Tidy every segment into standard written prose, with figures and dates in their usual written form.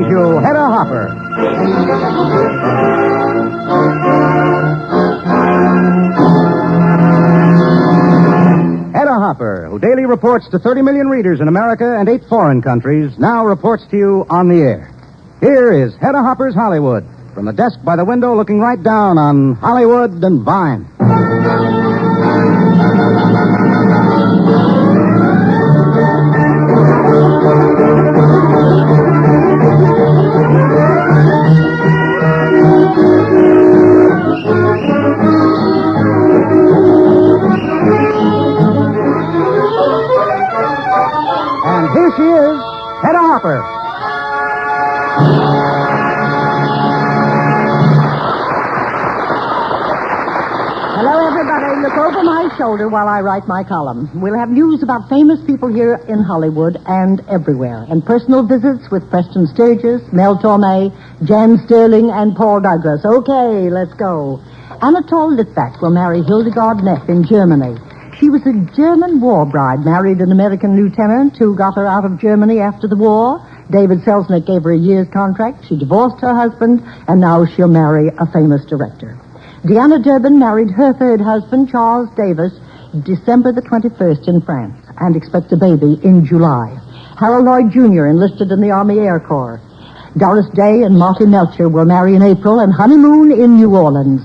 brings you Hedda Hopper. Hedda Hopper, who daily reports to 30 million readers in America and 8 foreign countries, now reports to you on the air. Here is Hedda Hopper's Hollywood, from the desk by the window looking right down on Hollywood and Vine. And here she is, Hedda Hopper. Hello, everybody. Look over my shoulder while I write my column. We'll have news about famous people here in Hollywood and everywhere, and personal visits with Preston Sturgis, Mel Torme, Jan Sterling, and Paul Douglas. Okay, let's go. Anatole Litvak will marry Hildegard Neff in Germany. She was a German war bride, married an American lieutenant who got her out of Germany after the war. David Selznick gave her a year's contract. She divorced her husband, and now she'll marry a famous director. Deanna Durbin married her third husband, Charles Davis, December the 21st in France, and expects a baby in July. Harold Lloyd Jr. enlisted in the Army Air Corps. Doris Day and Marty Melcher will marry in April and honeymoon in New Orleans.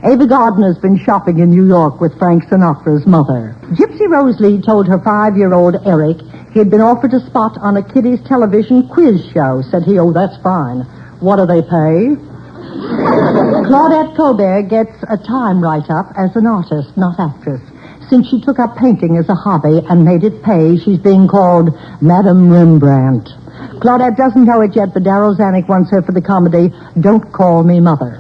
Ava Gardner's been shopping in New York with Frank Sinatra's mother. Gypsy Rose Lee told her 5-year-old Eric he had been offered a spot on a kiddies television quiz show. Said he, "Oh, that's fine. What do they pay?" Claudette Colbert gets a Time write-up as an artist, not actress. Since she took up painting as a hobby and made it pay, she's being called Madame Rembrandt. Claudette doesn't know it yet, but Darryl Zanuck wants her for the comedy Don't Call Me Mother.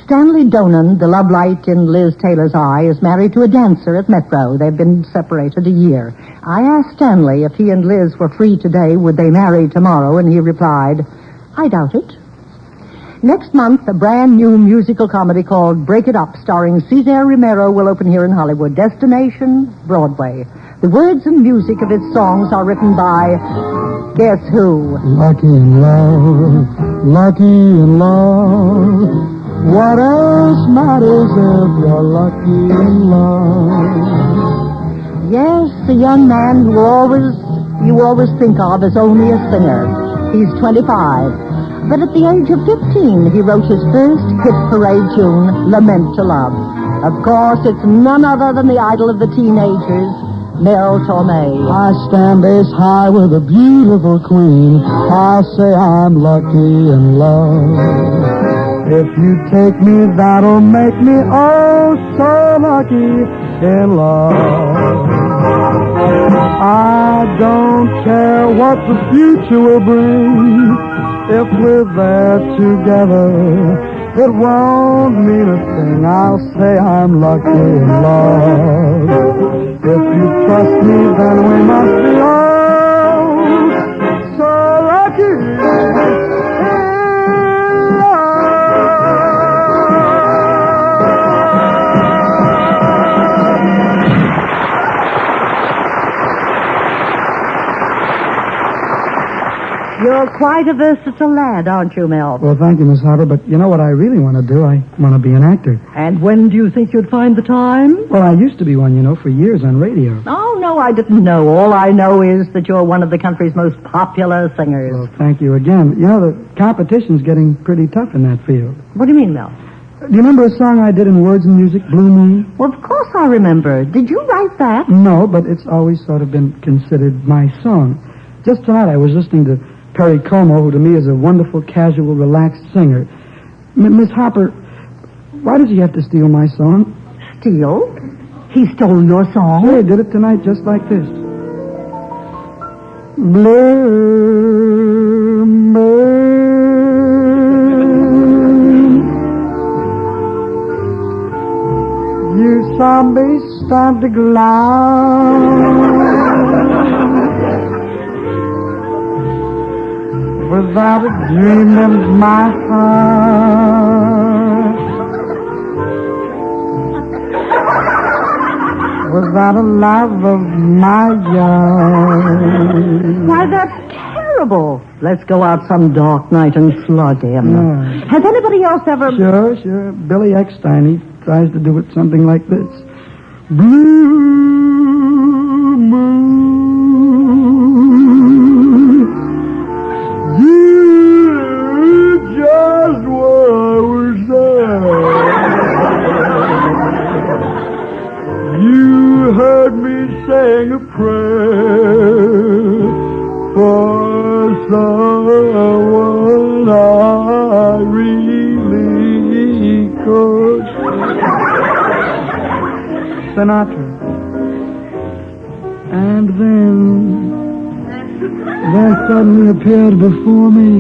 Stanley Donen, the love light in Liz Taylor's eye, is married to a dancer at Metro. They've been separated a year. I asked Stanley if he and Liz were free today, would they marry tomorrow, and he replied, "I doubt it." Next month, a brand new musical comedy called Break It Up, starring Cesar Romero, will open here in Hollywood. Destination, Broadway. The words and music of its songs are written by, guess who? Lucky in love, lucky in love. What else matters if you're lucky in love? Yes, the young man who you always think of as only a singer. He's 25. But at the age of 15, he wrote his first hit parade tune, Lament to Love. Of course, it's none other than the idol of the teenagers, Mel Torme. I stand ace high with a beautiful queen. I say I'm lucky in love. If you take me, that'll make me oh so lucky in love. I don't care what the future will bring. If we're there together, it won't mean a thing. I'll say I'm lucky in love. If you trust me, then we must be oh so lucky in love. You're quite a versatile lad, aren't you, Mel? Well, thank you, Miss Harper, but you know what I really want to do? I want to be an actor. And when do you think you'd find the time? Well, I used to be one, for years on radio. Oh, no, I didn't know. All I know is that you're one of the country's most popular singers. Well, thank you again. The competition's getting pretty tough in that field. What do you mean, Mel? Do you remember a song I did in Words and Music, Blue Moon? Well, of course I remember. Did you write that? No, but it's always sort of been considered my song. Just tonight I was listening to Perry Como, who to me is a wonderful, casual, relaxed singer. Miss Hopper, why did you have to steal my song? Steal? He stole your song? Sure, he did it tonight just like this. Blue moon, you saw me stand to glide without a dream in my heart, without a love of my own. Why, that's terrible. Let's go out some dark night and slug him. Has anybody else ever... Sure. Billy Eckstein, he tries to do it something like this. Blue moon, you just was there. You heard me saying a prayer for someone I really could. Sinatra. And then there suddenly appeared before me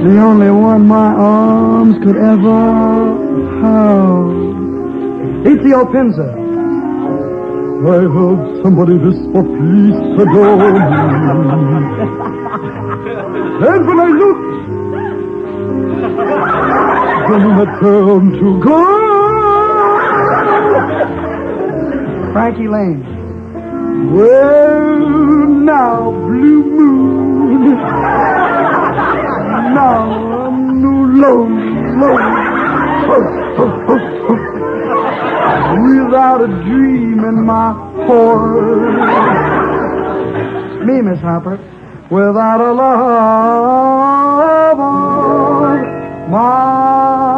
the only one my arms could ever hold. Ezio Pinza. I heard somebody whisper, please adore me. And when I looked, then I turned to gold. Frankie Lane. Well, now, blue moon. Now, I'm new low. Without a dream in my heart. Me, Miss Harper. Without a love on my heart.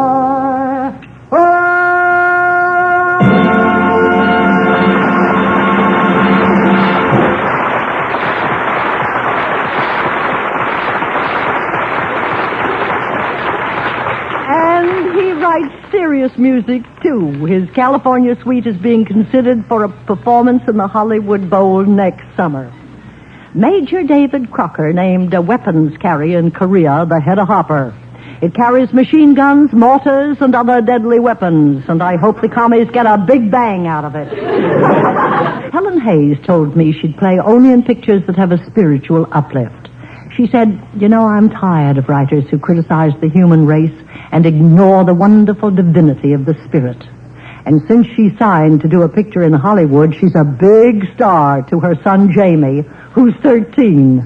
And he writes serious music, too. His California Suite is being considered for a performance in the Hollywood Bowl next summer. Major David Crocker named a weapons carrier in Korea the Hedda Hopper. It carries machine guns, mortars, and other deadly weapons, and I hope the commies get a big bang out of it. Helen Hayes told me she'd play only in pictures that have a spiritual uplift. She said, I'm tired of writers who criticize the human race and ignore the wonderful divinity of the spirit. And since she signed to do a picture in Hollywood, she's a big star to her son Jamie, who's 13.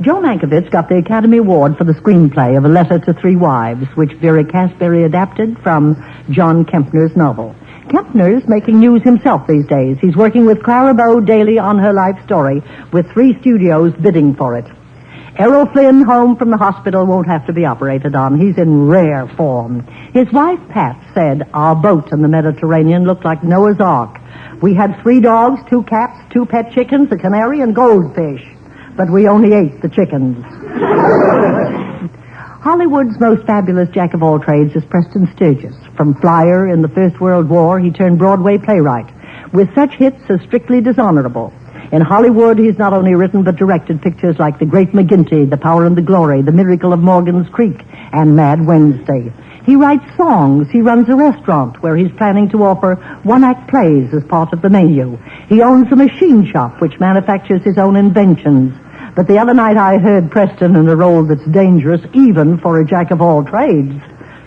Joe Mankiewicz got the Academy Award for the screenplay of A Letter to Three Wives, which Vera Casberry adapted from John Kempner's novel. Kempner's making news himself these days. He's working with Clara Bow daily on her life story, with 3 studios bidding for it. Errol Flynn, home from the hospital, won't have to be operated on. He's in rare form. His wife, Pat, said our boat in the Mediterranean looked like Noah's Ark. We had 3 dogs, 2 cats, 2 pet chickens, a canary, and goldfish. But we only ate the chickens. Hollywood's most fabulous jack of all trades is Preston Sturges. From flyer in the First World War, he turned Broadway playwright, with such hits as Strictly Dishonorable. In Hollywood, he's not only written but directed pictures like The Great McGinty, The Power and the Glory, The Miracle of Morgan's Creek, and Mad Wednesday. He writes songs. He runs a restaurant where he's planning to offer one-act plays as part of the menu. He owns a machine shop which manufactures his own inventions. But the other night I heard Preston in a role that's dangerous even for a jack of all trades.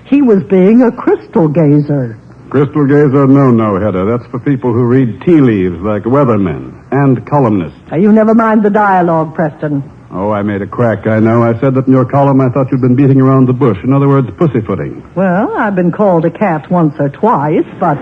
He was being a crystal gazer. Crystal gazer? No, Hedda. That's for people who read tea leaves like weathermen and columnists. You never mind the dialogue, Preston. Oh, I made a crack, I know. I said that in your column I thought you'd been beating around the bush. In other words, pussyfooting. Well, I've been called a cat once or twice, but...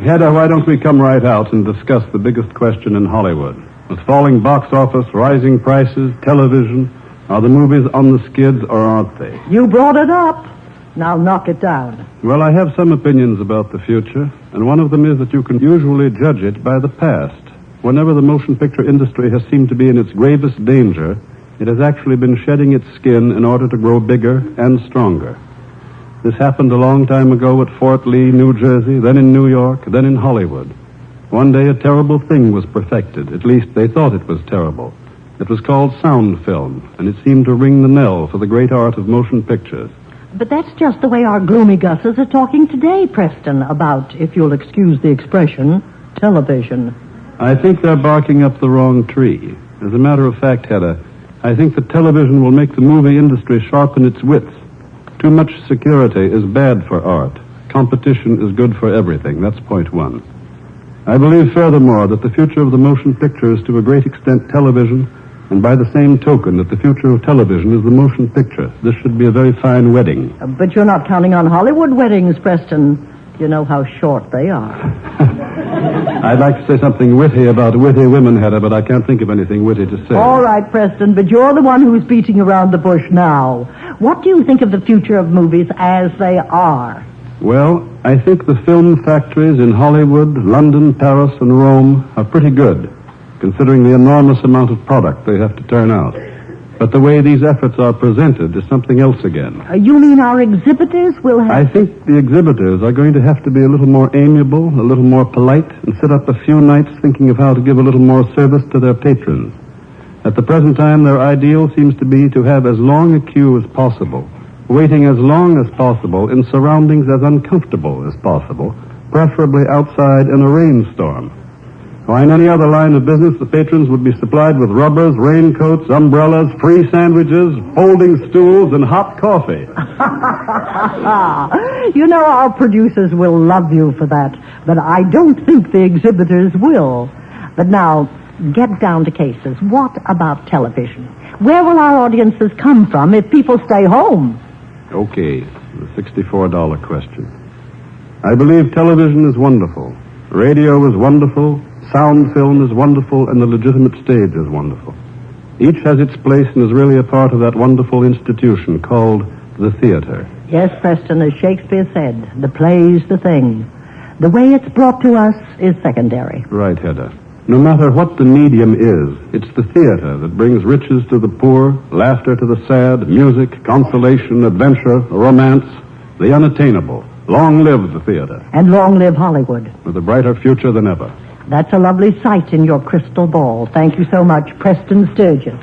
Hedda, why don't we come right out and discuss the biggest question in Hollywood? With falling box office, rising prices, television, are the movies on the skids or aren't they? You brought it up. Now knock it down. Well, I have some opinions about the future, and one of them is that you can usually judge it by the past. Whenever the motion picture industry has seemed to be in its gravest danger, it has actually been shedding its skin in order to grow bigger and stronger. This happened a long time ago at Fort Lee, New Jersey, then in New York, then in Hollywood. One day a terrible thing was perfected. At least they thought it was terrible. It was called sound film, and it seemed to ring the knell for the great art of motion pictures. But that's just the way our gloomy gusses are talking today, Preston, about, if you'll excuse the expression, television. I think they're barking up the wrong tree. As a matter of fact, Hedda, I think that television will make the movie industry sharpen its wits. Too much security is bad for art. Competition is good for everything. That's point one. I believe, furthermore, that the future of the motion picture is to a great extent television, and by the same token that the future of television is the motion picture. This should be a very fine wedding. But you're not counting on Hollywood weddings, Preston. You know how short they are. I'd like to say something witty about witty women, Hedda, but I can't think of anything witty to say. All right, Preston, but you're the one who's beating around the bush now. What do you think of the future of movies as they are? Well, I think the film factories in Hollywood, London, Paris, and Rome are pretty good, considering the enormous amount of product they have to turn out. But the way these efforts are presented is something else again. You mean our exhibitors will have... I think the exhibitors are going to have to be a little more amiable, a little more polite, and sit up a few nights thinking of how to give a little more service to their patrons. At the present time, their ideal seems to be to have as long a queue as possible, waiting as long as possible in surroundings as uncomfortable as possible, preferably outside in a rainstorm. Or in any other line of business, the patrons would be supplied with rubbers, raincoats, umbrellas, free sandwiches, folding stools, and hot coffee. You know, our producers will love you for that, but I don't think the exhibitors will. But now, get down to cases. What about television? Where will our audiences come from if people stay home? Okay, the $64 question. I believe television is wonderful. Radio is wonderful. Sound film is wonderful, and the legitimate stage is wonderful. Each has its place and is really a part of that wonderful institution called the theater. Yes, Preston, as Shakespeare said, the play's the thing. The way it's brought to us is secondary. Right, Hedda. No matter what the medium is, it's the theater that brings riches to the poor, laughter to the sad, music, consolation, adventure, romance, the unattainable. Long live the theater. And long live Hollywood. With a brighter future than ever. That's a lovely sight in your crystal ball. Thank you so much, Preston Sturgis.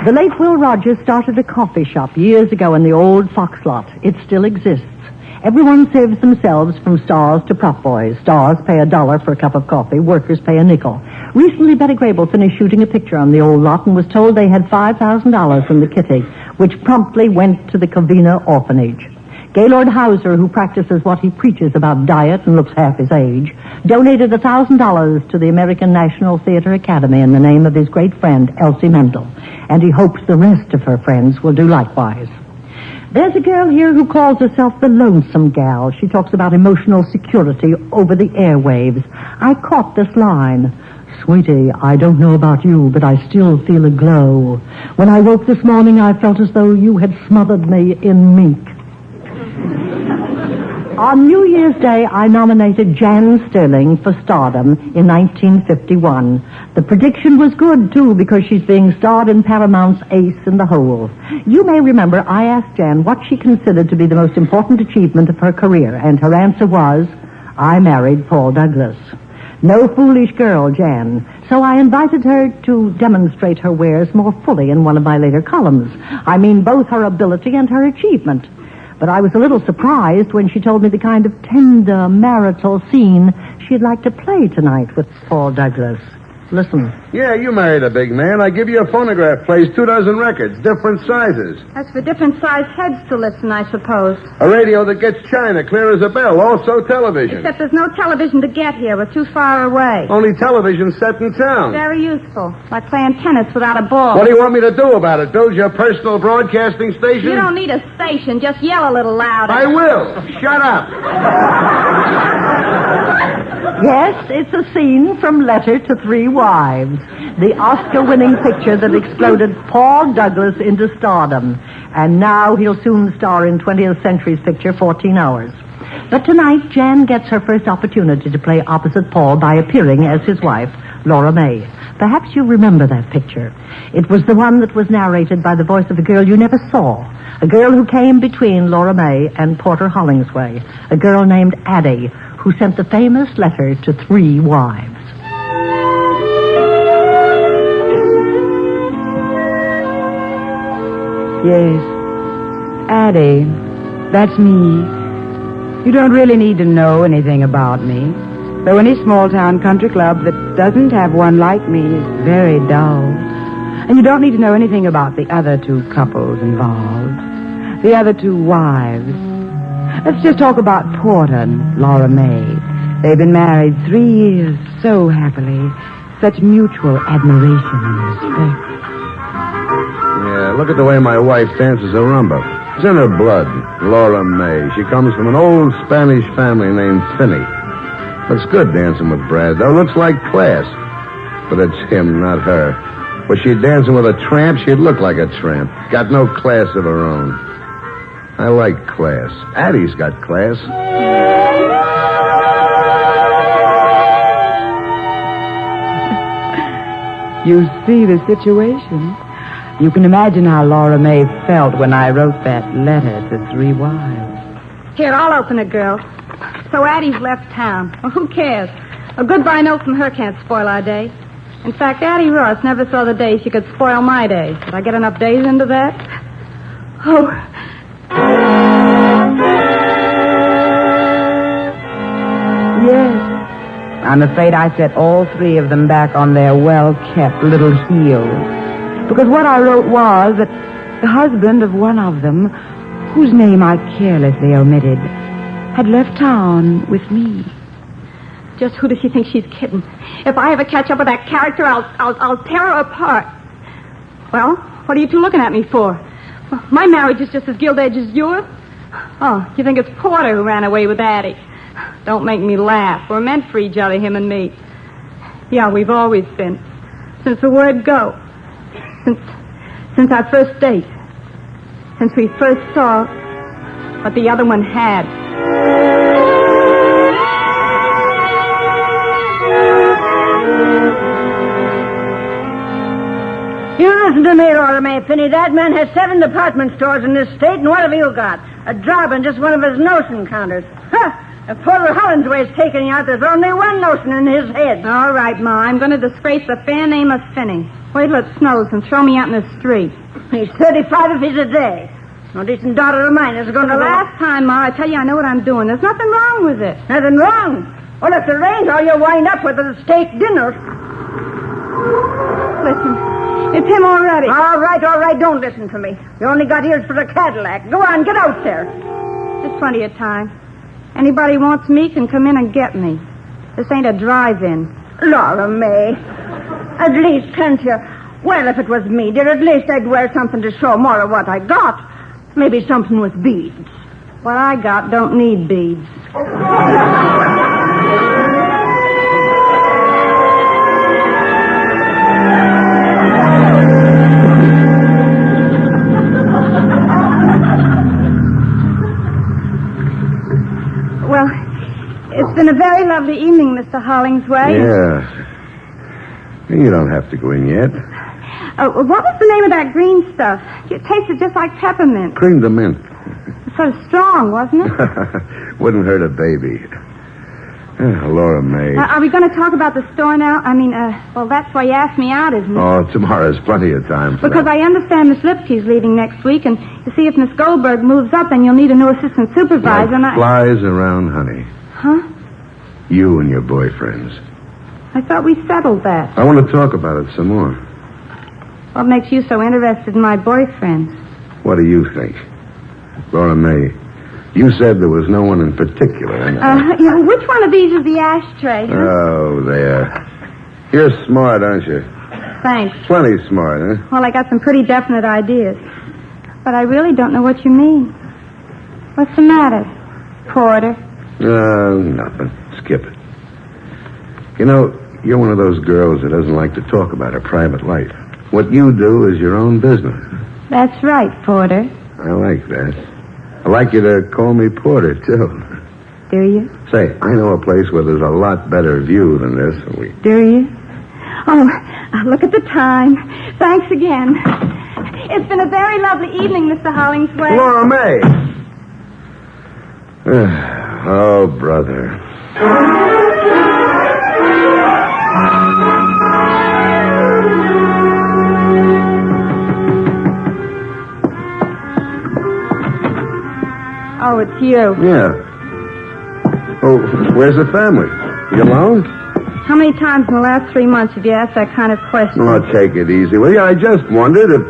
The late Will Rogers started a coffee shop years ago in the old Fox lot. It still exists. Everyone saves themselves from stars to prop boys. Stars pay $1 for a cup of coffee. Workers pay a nickel. Recently, Betty Grable finished shooting a picture on the old lot and was told they had $5,000 from the kitty, which promptly went to the Covina orphanage. Gaylord Hauser, who practices what he preaches about diet and looks half his age, donated $1,000 to the American National Theater Academy in the name of his great friend, Elsie Mendel, and he hopes the rest of her friends will do likewise. There's a girl here who calls herself the Lonesome Gal. She talks about emotional security over the airwaves. I caught this line. Sweetie, I don't know about you, but I still feel a glow. When I woke this morning, I felt as though you had smothered me in mink. On New Year's Day, I nominated Jan Sterling for stardom in 1951. The prediction was good, too, because she's being starred in Paramount's Ace in the Hole. You may remember I asked Jan what she considered to be the most important achievement of her career, and her answer was, I married Paul Douglas. No foolish girl, Jan. So I invited her to demonstrate her wares more fully in one of my later columns. I mean both her ability and her achievement. But I was a little surprised when she told me the kind of tender marital scene she'd like to play tonight with Paul Douglas. Listen. Yeah, you married a big man. I give you a phonograph, plays 24 records, different sizes. That's for different sized heads to listen, I suppose. A radio that gets china, clear as a bell, also television. Except there's no television to get here. We're too far away. Only television set in town. Very useful. Like playing tennis without a ball. What do you want me to do about it? Build your personal broadcasting station? You don't need a station. Just yell a little louder. I will. Shut up. Yes, it's a scene from Letter to Three Wives, the Oscar-winning picture that exploded Paul Douglas into stardom. And now he'll soon star in 20th Century's picture, 14 Hours. But tonight, Jan gets her first opportunity to play opposite Paul by appearing as his wife, Laura May. Perhaps you remember that picture. It was the one that was narrated by the voice of a girl you never saw, a girl who came between Laura May and Porter Hollingsway, a girl named Addie, who sent the famous letter to three wives. Yes. Addie, that's me. You don't really need to know anything about me, though any small-town country club that doesn't have one like me is very dull. And you don't need to know anything about the other two couples involved. the other two wives. Let's just talk about Porter and Laura May. They've been married 3 years so happily. Such mutual admiration and respect. Yeah, look at the way my wife dances a rumba. It's in her blood, Laura May. She comes from an old Spanish family named Finney. Looks good dancing with Brad, though. Looks like class. But it's him, not her. Was she dancing with a tramp, she'd look like a tramp. Got no class of her own. I like class. Addie's got class. You see the situation. You can imagine how Laura May felt when I wrote that letter to 3 wives. Here, I'll open it, girl. So Addie's left town. Well, who cares? A goodbye note from her can't spoil our day. In fact, Addie Ross never saw the day she could spoil my day. Did I get enough days into that? Oh. Yes. I'm afraid I set all 3 of them back on their well-kept little heels. Because what I wrote was that the husband of one of them, whose name I carelessly omitted, had left town with me. Just who does she think she's kidding? If I ever catch up with that character, I'll tear her apart. Well, what are you two looking at me for? Well, my marriage is just as gilt-edged as yours. Oh, you think it's Porter who ran away with Addie? Don't make me laugh. We're meant for each other, him and me. Yeah, we've always been. Since the word go. Since our first date. Since we first saw what the other one had. You listen to me, Laura May Finney. That man has 7 department stores in this state, and what have you got? A job in just one of his notion counters. Huh! If Porter Hollingsway's taking you out, there's only one notion in his head. All right, Ma. I'm going to disgrace the fair name of Finney. Wait till it snows and throw me out in the street. He's 35 if he's a day. No decent daughter of mine is going to... The last time, Ma, I tell you, I know what I'm doing. There's nothing wrong with it. Nothing wrong? Well, if it rains, all you wind up with is a steak dinner. Listen, it's him already. All right. Don't listen to me. You only got ears for a Cadillac. Go on, get out there. There's plenty of time. Anybody wants me can come in and get me. This ain't a drive-in. Laura May. At least, can't you? Well, if it was me, dear, at least I'd wear something to show more of what I got. Maybe something with beads. What I got don't need beads. Well, it's been a very lovely evening, Mr. Hollingsway. Yeah. You don't have to go in yet. What was the name of that green stuff? It tasted just like peppermint. Cream the mint. So strong, wasn't it? Wouldn't hurt a baby. Laura May. Are we going to talk about the store now? I mean, well, that's why you asked me out, isn't it? Oh, tomorrow's plenty of time for Because that. I understand Miss Lipke's leaving next week, and to see if Miss Goldberg moves up, then you'll need a new assistant supervisor, Like flies around honey. Huh? You and your boyfriends. I thought we settled that. I want to talk about it some more. What makes you so interested in my boyfriend? What do you think? Laura May, you said there was no one in particular. Yeah, which one of these is the ashtray? Huh? Oh, there. You're smart, aren't you? Thanks. Plenty smart, huh? Well, I got some pretty definite ideas. But I really don't know what you mean. What's the matter, Porter? Nothing. Skip it. You know, you're one of those girls that doesn't like to talk about her private life. What you do is your own business. That's right, Porter. I like that. I like you to call me Porter, too. Do you? Say, I know a place where there's a lot better view than this. Do you? Oh, look at the time. Thanks again. It's been a very lovely evening, Mr. Hollingsway. Laura May! Oh, brother. Oh, it's you. Yeah. Oh, where's the family? You alone? How many times in the last 3 months have you asked that kind of question? Oh, take it easy. Well, yeah, I just wondered if...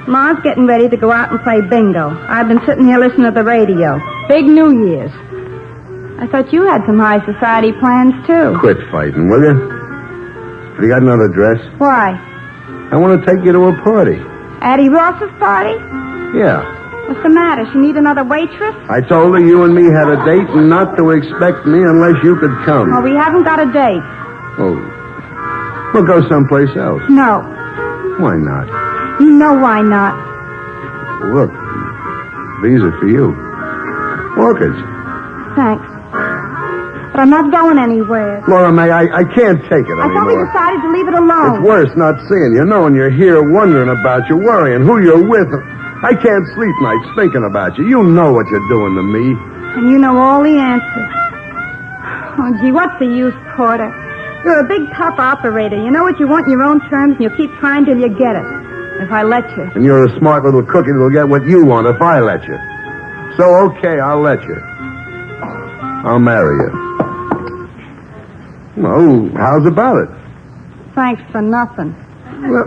Ma's getting ready to go out and play bingo. I've been sitting here listening to the radio. Big New Year's. I thought you had some high society plans, too. Quit fighting, will you? Have you got another dress? Why? I want to take you to a party. Addie Ross's party? Yeah. What's the matter? She need another waitress? I told her you and me had a date and not to expect me unless you could come. Oh, we haven't got a date. Oh. We'll go someplace else. No. Why not? You know why not. Look, these are for you. Orchids. Thanks. But I'm not going anywhere. Laura May, I can't take it I thought we anymore. decided to leave it alone. It's worse not seeing you, knowing you're here, wondering about you, worrying who you're with. I can't sleep nights thinking about you. You know what you're doing to me. And you know all the answers. Oh, gee, what's the use, Porter? You're a big, tough operator. You know what you want in your own terms, and you keep trying till you get it. If I let you. And you're a smart little cookie that'll get what you want if I let you. So, okay, I'll let you. I'll marry you. Well, how's about it? Thanks for nothing. Well,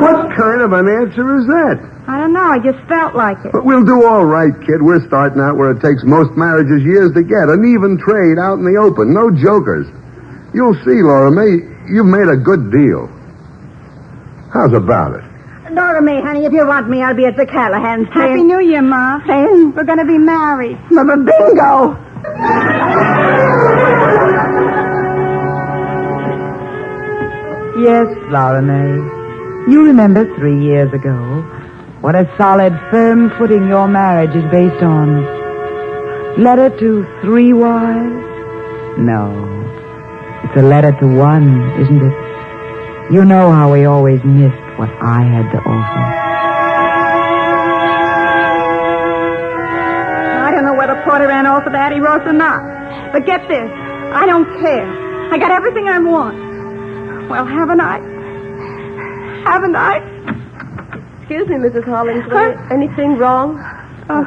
what kind of an answer is that? I don't know. I just felt like it. But we'll do all right, kid. We're starting out where it takes most marriages years to get. An even trade out in the open. No jokers. You'll see, Laura May, you've made a good deal. How's about it? Laura May, honey, if you want me, I'll be at the Callahan's. Happy New Year, Ma. Saying? We're going to be married. Bingo! Yes, Laura May. You remember 3 years ago what a solid, firm footing your marriage is based on. Letter to 3 wives? No. It's a letter to one, isn't it? You know how we always missed what I had to offer. I don't know whether Porter ran off with Addie Ross or not. But get this. I don't care. I got everything I want. Well, haven't I? Haven't I? Excuse me, Mrs. Hollingsworth. Anything wrong? Oh.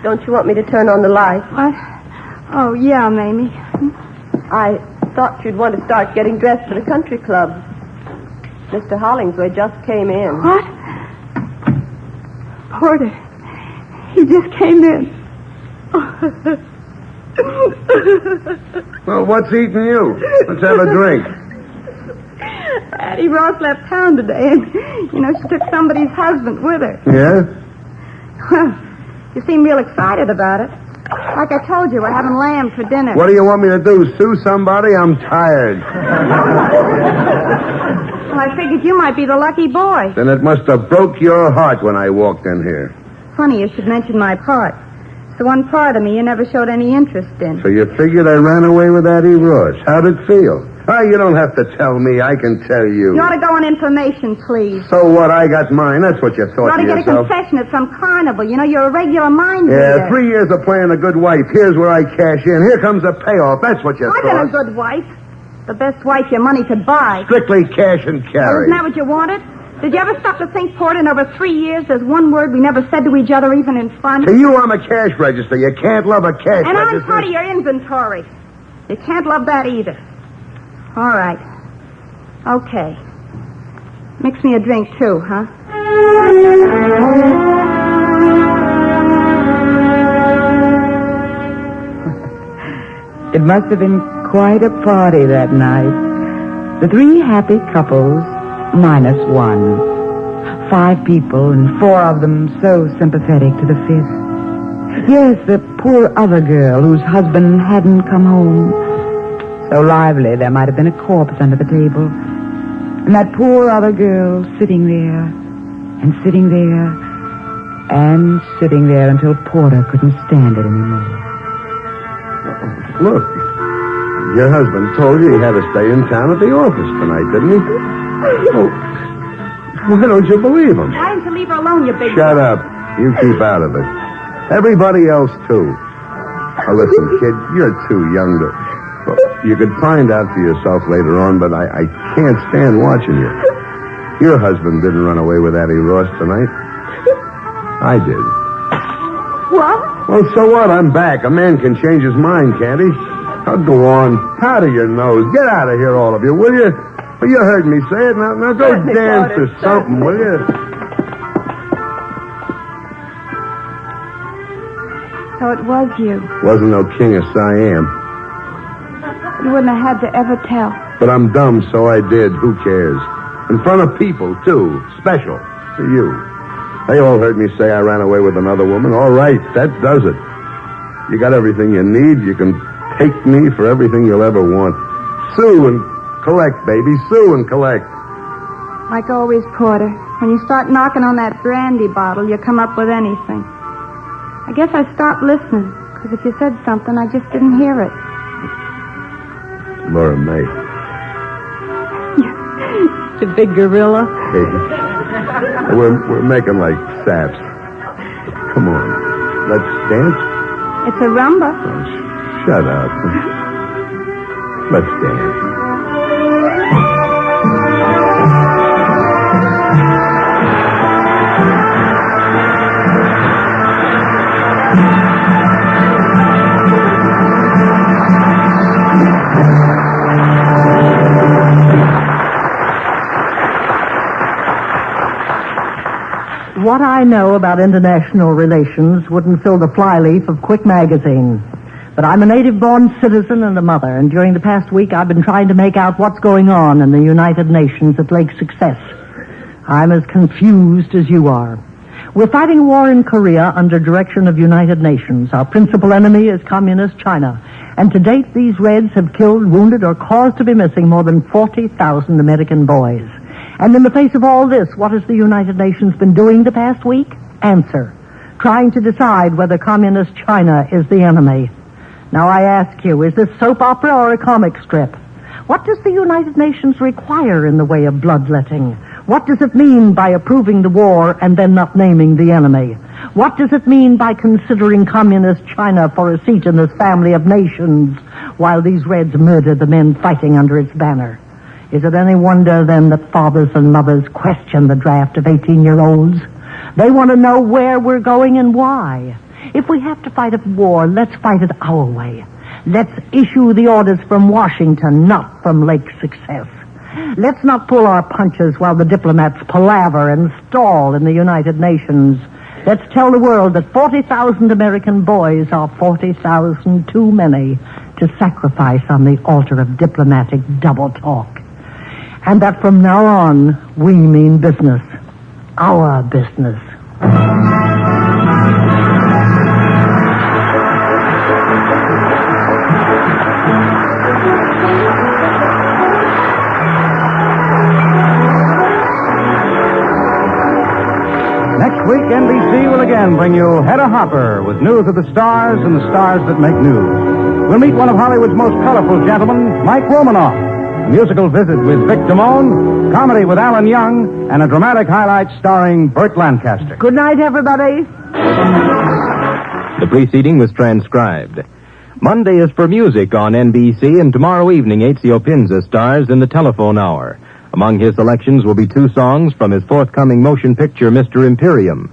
Don't you want me to turn on the light? What? Oh, yeah, Mamie. I thought you'd want to start getting dressed for the country club. Mr. Hollingsworth just came in. What? Porter. He just came in. Well, what's eating you? Let's have a drink. Addie Ross left town today, and, she took somebody's husband with her. Yeah? Well, you seem real excited about it. Like I told you, we're having lamb for dinner. What do you want me to do, sue somebody? I'm tired. Well, I figured you might be the lucky boy. Then it must have broke your heart when I walked in here. Funny you should mention my part. It's the one part of me you never showed any interest in. So you figured I ran away with Addie Ross. How'd it feel? Oh, you don't have to tell me. I can tell you. You ought to go on information, please. So what? I got mine. That's what you You thought ought to to get a yourself. concession at some carnival. You're a regular mind Yeah, reader. 3 years of playing a good wife. Here's where I cash in. Here comes a payoff. That's what you I've been a thought. good wife. The best wife your money could buy. Strictly cash and Well, carry. isn't that what you wanted? Did you ever stop to think, Porter, in over 3 years, there's one word we never said to each other, even in fun? To you, I'm a cash register. You can't love a cash And I'm register. part of your inventory. You can't love that either. All right. Okay. Mix me a drink, too, huh? It must have been quite a party that night. The 3 happy couples, minus 1. 5 people, and 4 of them so sympathetic to the 5th. Yes, the poor other girl whose husband hadn't come home. So lively there might have been a corpse under the table. And that poor other girl sitting there, and sitting there, and sitting there until Porter couldn't stand it anymore. Look, your husband told you he had to stay in town at the office tonight, didn't he? Oh, why don't you believe him? Why didn't you leave her alone, you big... Shut up. You keep out of it. Everybody else, too. Now, listen, kid, you're too young to... Well, you could find out for yourself later on, but I can't stand watching you. Your husband didn't run away with Addie Ross tonight. I did. What? Well, so what? I'm back. A man can change his mind, can't he? Now, go on. Out of your nose. Get out of here, all of you, will you? Well, you heard me say it. Now go Certainly, dance Porter, or something, will you? So it was you. Wasn't no king of Siam. You wouldn't have had to ever tell. But I'm dumb, so I did. Who cares? In front of people, too. Special. To you. They all heard me say I ran away with another woman. All right, that does it. You got everything you need. You can take me for everything you'll ever want. Sue and collect, baby. Sue and collect. Like always, Porter. When you start knocking on that brandy bottle, you come up with anything. I guess I stopped listening, because if you said something, I just didn't hear it. Laura May. The big gorilla. Baby. We're making like saps. Come on. Let's dance. It's a rumba. Oh, shut up. Let's dance. What I know about international relations wouldn't fill the flyleaf of Quick magazine. But I'm a native-born citizen and a mother, and during the past week I've been trying to make out what's going on in the United Nations at Lake Success. I'm as confused as you are. We're fighting a war in Korea under direction of United Nations. Our principal enemy is Communist China. And to date, these Reds have killed, wounded, or caused to be missing more than 40,000 American boys. And in the face of all this, what has the United Nations been doing the past week? Answer. Trying to decide whether Communist China is the enemy. Now I ask you, is this soap opera or a comic strip? What does the United Nations require in the way of bloodletting? What does it mean by approving the war and then not naming the enemy? What does it mean by considering Communist China for a seat in this family of nations while these Reds murder the men fighting under its banner? Is it any wonder, then, that fathers and mothers question the draft of 18-year-olds? They want to know where we're going and why. If we have to fight a war, let's fight it our way. Let's issue the orders from Washington, not from Lake Success. Let's not pull our punches while the diplomats palaver and stall in the United Nations. Let's tell the world that 40,000 American boys are 40,000 too many to sacrifice on the altar of diplomatic double talk. And that from now on, we mean business. Our business. Next week, NBC will again bring you Hedda Hopper with news of the stars and the stars that make news. We'll meet one of Hollywood's most colorful gentlemen, Mike Romanoff. A musical visit with Vic Damone, comedy with Alan Young, and a dramatic highlight starring Burt Lancaster. Good night, everybody. The preceding was transcribed. Monday is for music on NBC, and tomorrow evening, Ezio Pinza stars in the Telephone Hour. Among his selections will be 2 songs from his forthcoming motion picture, Mr. Imperium.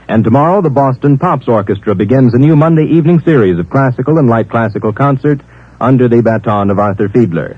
And tomorrow, the Boston Pops Orchestra begins a new Monday evening series of classical and light classical concerts under the baton of Arthur Fiedler.